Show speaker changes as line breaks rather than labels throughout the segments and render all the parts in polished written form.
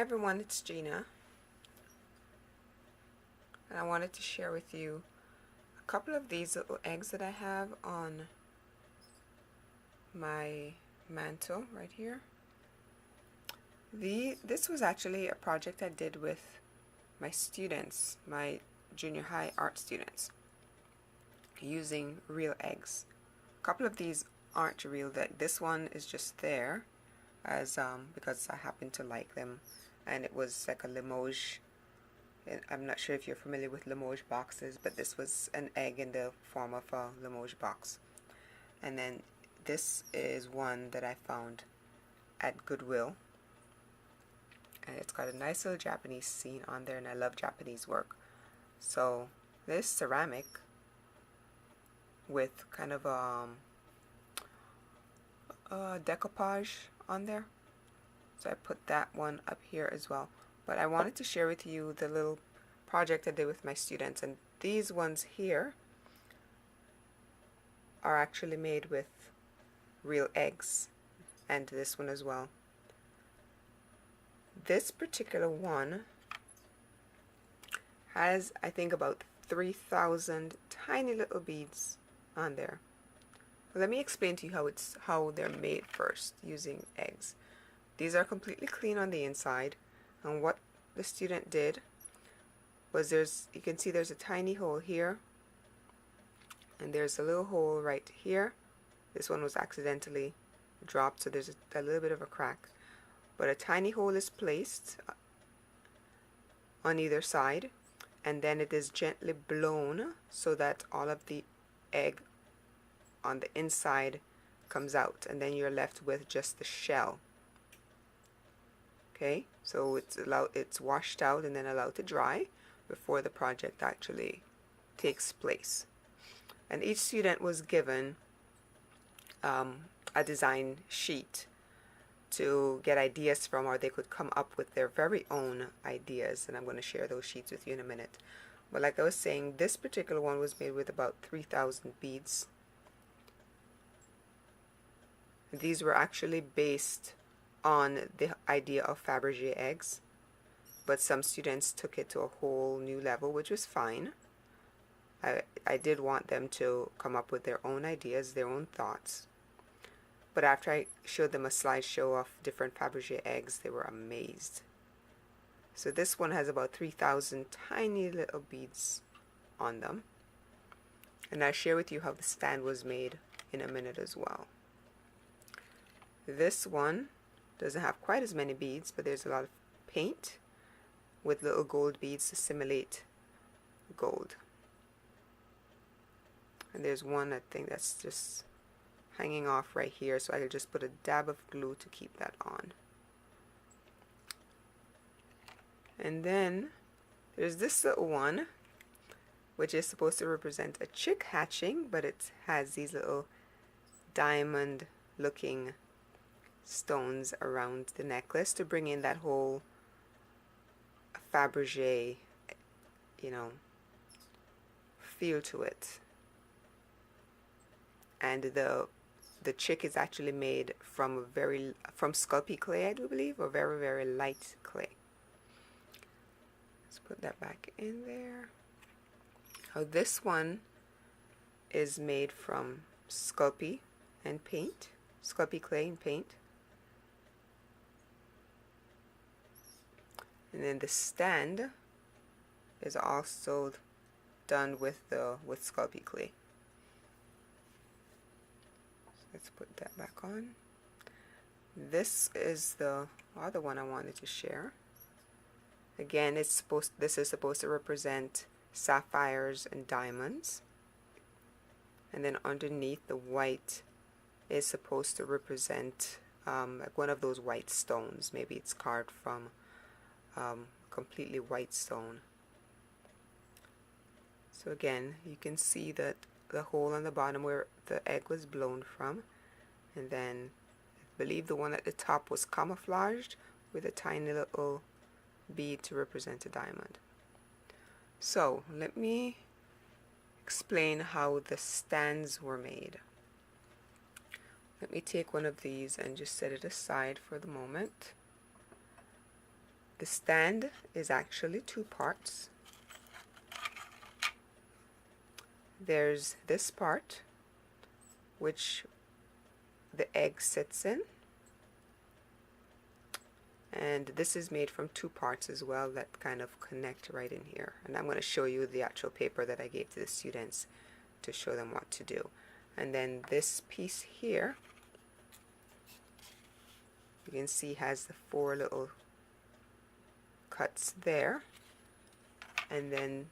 Hi everyone, it's Gina, and I wanted to share with you a couple of these little eggs that I have on my mantle right here. This was actually a project I did with my students, my junior high art students, using real eggs. A couple of these aren't real. This one is just there as because I happen to like them, and it was like a Limoges. I'm not sure if you're familiar with Limoges boxes, but this was an egg in the form of a Limoges box. And then this is one that I found at Goodwill, and it's got a nice little Japanese scene on there, and I love Japanese work. So this ceramic with kind of decoupage on there, so I put that one up here as well. But I wanted to share with you the little project I did with my students, and these ones here are actually made with real eggs, and this one as well. This particular one has, I think, about 3,000 tiny little beads on there. Let me explain to you how they're made first using eggs. These are completely clean on the inside, and what the student did was you can see there's a tiny hole here, and there's a little hole right here. This one was accidentally dropped, so there's a little bit of a crack, but a tiny hole is placed on either side, and then it is gently blown so that all of the egg on the inside comes out, and then you're left with just the shell. Okay, so it's washed out and then allowed to dry before the project actually takes place. And each student was given a design sheet to get ideas from, or they could come up with their very own ideas, and I'm going to share those sheets with you in a minute. But like I was saying, this particular one was made with about 3,000 beads. These were actually based on the idea of Faberge eggs, but some students took it to a whole new level, which was fine. I did want them to come up with their own ideas, their own thoughts. But after I showed them a slideshow of different Faberge eggs, they were amazed. So this one has about 3,000 tiny little beads on them. And I'll share with you how the stand was made in a minute as well. This one doesn't have quite as many beads, but there's a lot of paint with little gold beads to simulate gold. And there's one, I think, that's just hanging off right here, so I could just put a dab of glue to keep that on. And then there's this little one, which is supposed to represent a chick hatching, but it has these little diamond looking stones around the necklace to bring in that whole Faberge, feel to it. And the chick is actually made from Sculpey clay, I do believe, or very, very light clay. Let's put that back in there. Now this one is made from Sculpey and paint, Sculpey clay and paint. And then the stand is also done with Sculpey clay. Let's put that back on. This is the other one I wanted to share. Again, this is supposed to represent sapphires and diamonds. And then underneath, the white is supposed to represent like one of those white stones. Maybe it's carved from completely white stone. So again, you can see that the hole on the bottom where the egg was blown from, and then I believe the one at the top was camouflaged with a tiny little bead to represent a diamond. So let me explain how the stands were made. Let me take one of these and just set it aside for the moment. The stand is actually two parts. There's this part, which the egg sits in, and this is made from two parts as well that kind of connect right in here. And I'm going to show you the actual paper that I gave to the students to show them what to do. And then this piece here, you can see has the four little cuts there, and then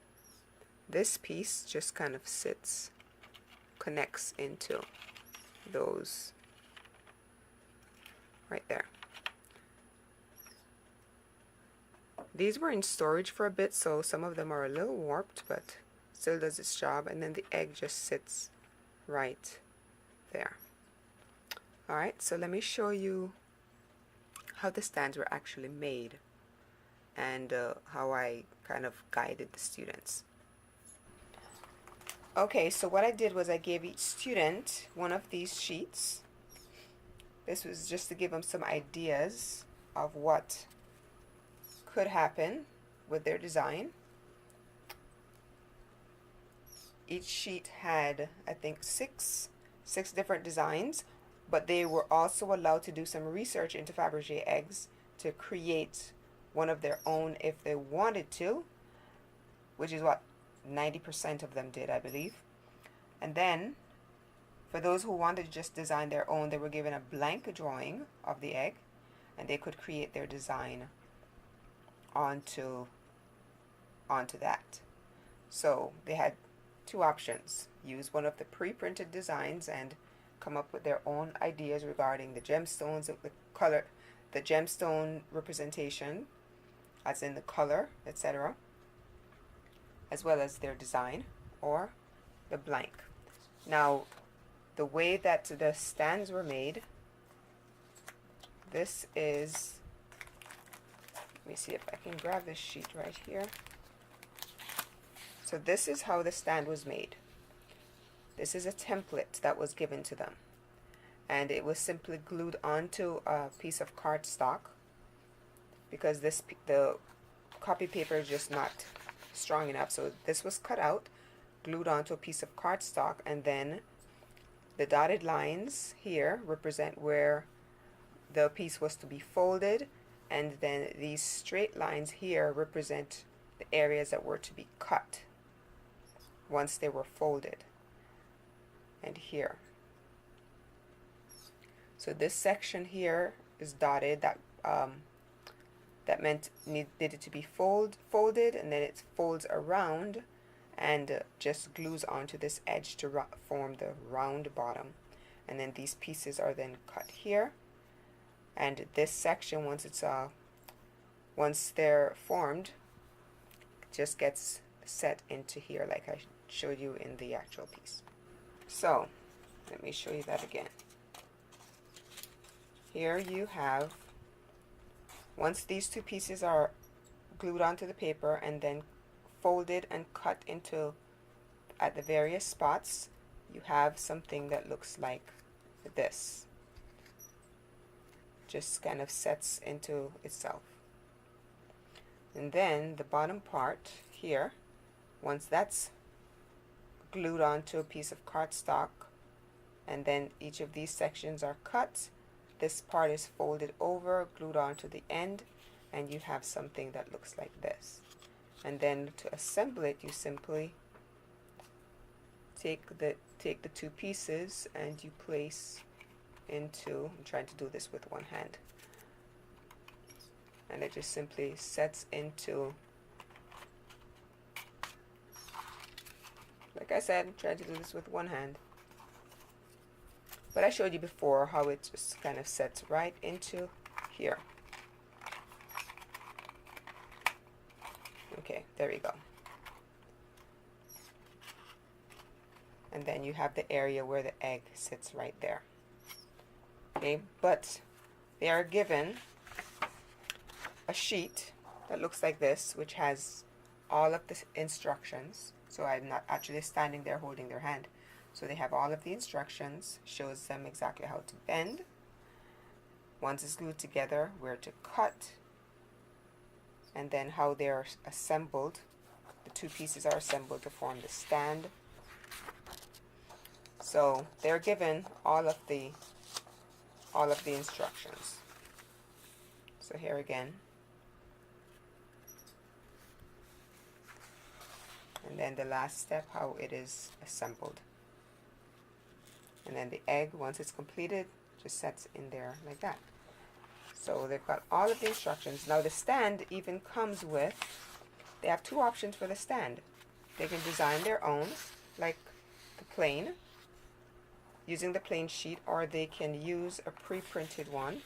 this piece just kind of connects into those right there. These were in storage for a bit, so some of them are a little warped, but still does its job. And then the egg just sits right there. Alright, so let me show you how the stands were actually made and how I kind of guided the students. Okay, so what I did was I gave each student one of these sheets. This was just to give them some ideas of what could happen with their design. Each sheet had, I think, six different designs, but they were also allowed to do some research into Faberge eggs to create one of their own if they wanted to, which is what 90% of them did, I believe. And then for those who wanted to just design their own, they were given a blank drawing of the egg, and they could create their design onto that. So they had two options: use one of the pre-printed designs and come up with their own ideas regarding the gemstones, the color, the gemstone representation, as in the color, etc., as well as their design, or the blank. Now, the way that the stands were made, this is, let me see if I can grab this sheet right here. So this is how the stand was made. This is a template that was given to them, and it was simply glued onto a piece of cardstock because the copy paper is just not strong enough. So this was cut out, glued onto a piece of cardstock, and then the dotted lines here represent where the piece was to be folded, and then these straight lines here represent the areas that were to be cut once they were folded. And here, so this section here is dotted, that meant needed to be folded, and then it folds around and just glues onto this edge to form the round bottom. And then these pieces are then cut here, and this section, once they're formed, just gets set into here like I showed you in the actual piece. So let me show you that again. Here you have, once these two pieces are glued onto the paper and then folded and cut into at the various spots, you have something that looks like this. Just kind of sets into itself. And then the bottom part here, once that's glued onto a piece of cardstock and then each of these sections are cut, this part is folded over, glued onto the end, and you have something that looks like this. And then to assemble it, you simply take the two pieces and you place into, I'm trying to do this with one hand, and it just simply sets into, like I said, I'm trying to do this with one hand, but I showed you before how it just kind of sets right into here. Okay, there we go. And then you have the area where the egg sits right there. Okay, but they are given a sheet that looks like this, which has all of the instructions. So I'm not actually standing there holding their hand. So they have all of the instructions, shows them exactly how to bend. Once it's glued together, where to cut, and then how they're assembled. The two pieces are assembled to form the stand. So they're given all of the instructions. So here again, and then the last step, how it is assembled. And then the egg, once it's completed, just sets in there like that. So they've got all of the instructions. Now the stand even comes with, they have two options for the stand. They can design their own, like the plane, using the plain sheet, or they can use a pre-printed one,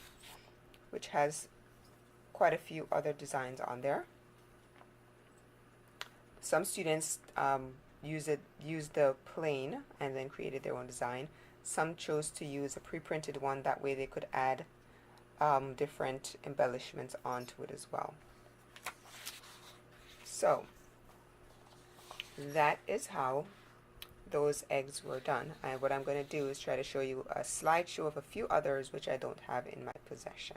which has quite a few other designs on there. Some students used the plain and then created their own design. Some chose to use a pre-printed one, that way they could add different embellishments onto it as well. So that is how those eggs were done. And what I'm going to do is try to show you a slideshow of a few others which I don't have in my possession.